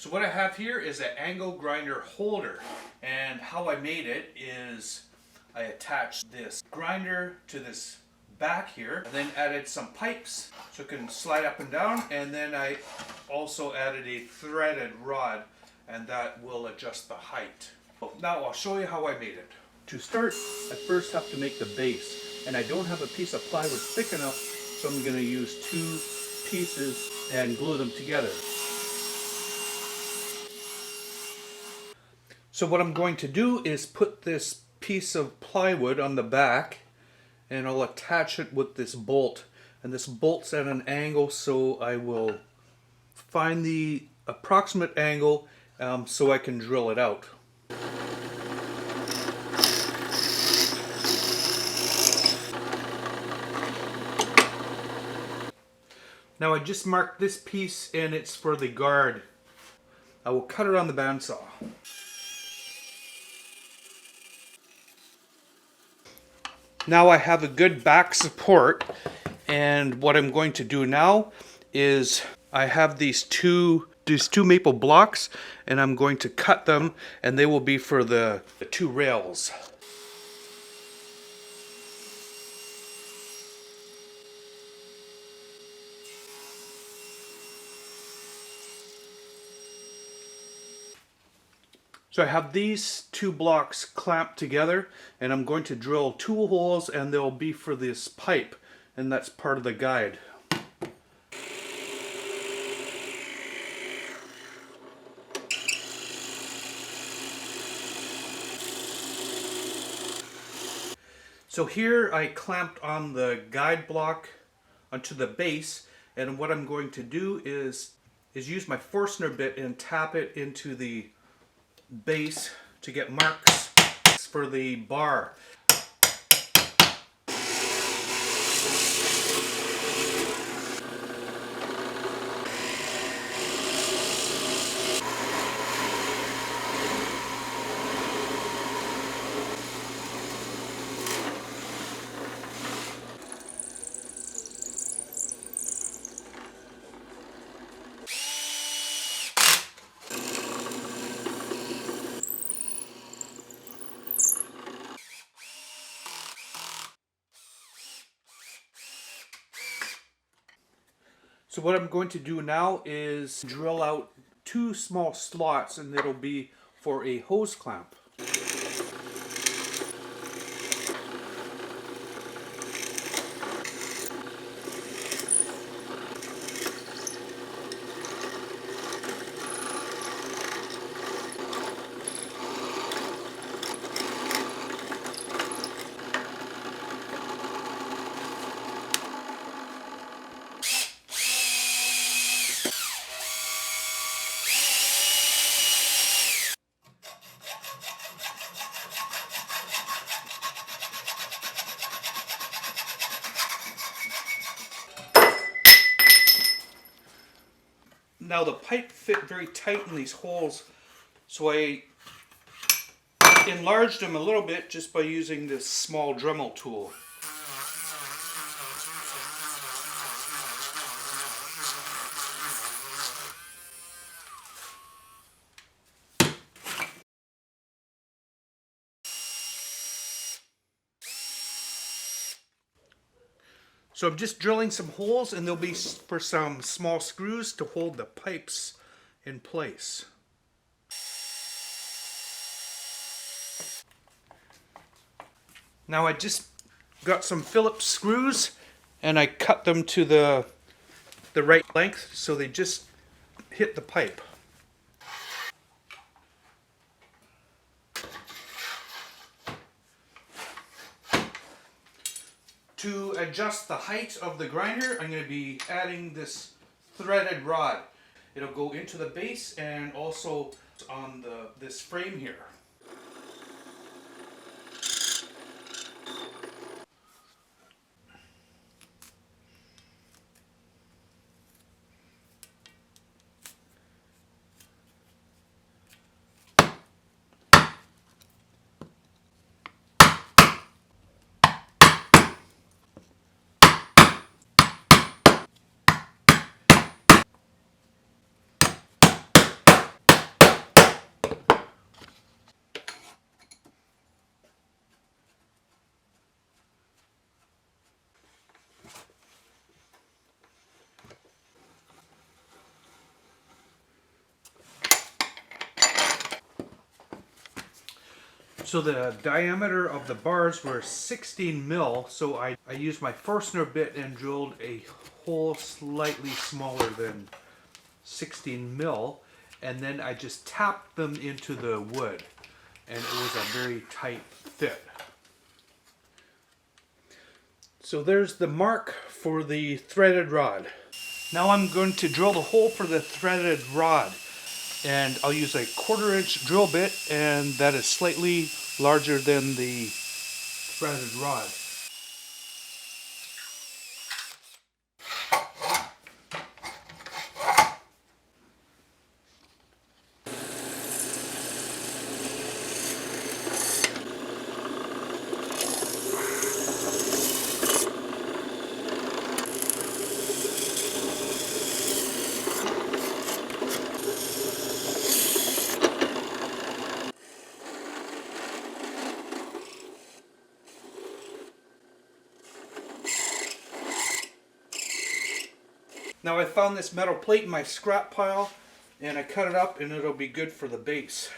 So what I have here is an angle grinder holder, and how I made it is I attached this grinder to this back here and then added some pipes so it can slide up and down, and then I also added a threaded rod, and that will adjust the height. Now I'll show you how I made it. To start, I first have to make the base, and I don't have a piece of plywood thick enough, so I'm going to use two pieces and glue them together. So what I'm going to do is put this piece of plywood on the back, and I'll attach it with this bolt, and this bolt's at an angle, so I will find the approximate angle so I can drill it out. Now I just marked this piece, and it's for the guard. I will cut it on the bandsaw. Now I have a good back support, and what I'm going to do now is I have these two maple blocks, and I'm going to cut them, and they will be for the two rails. So I have these two blocks clamped together, and I'm going to drill two holes, and they'll be for this pipe, and that's part of the guide. So here I clamped on the guide block onto the base, and what I'm going to do is use my Forstner bit and tap it into the base to get marks for the bar. So what I'm going to do now is drill out two small slots, and it'll be for a hose clamp. Now the pipe fit very tight in these holes, so I enlarged them a little bit just by using this small Dremel tool. So I'm just drilling some holes, and there'll be for some small screws to hold the pipes in place. Now I just got some Phillips screws, and I cut them to the right length so they just hit the pipe. To adjust the height of the grinder, I'm going to be adding this threaded rod. It'll go into the base and also on this frame here. So the diameter of the bars were 16 mil, so I used my Forstner bit and drilled a hole slightly smaller than 16 mil, and then I just tapped them into the wood, and it was a very tight fit. So there's the mark for the threaded rod. Now I'm going to drill the hole for the threaded rod, and I'll use a 1/4 inch drill bit, and that is slightly larger than the threaded rod. Now I found this metal plate in my scrap pile, and I cut it up and it'll be good for the base.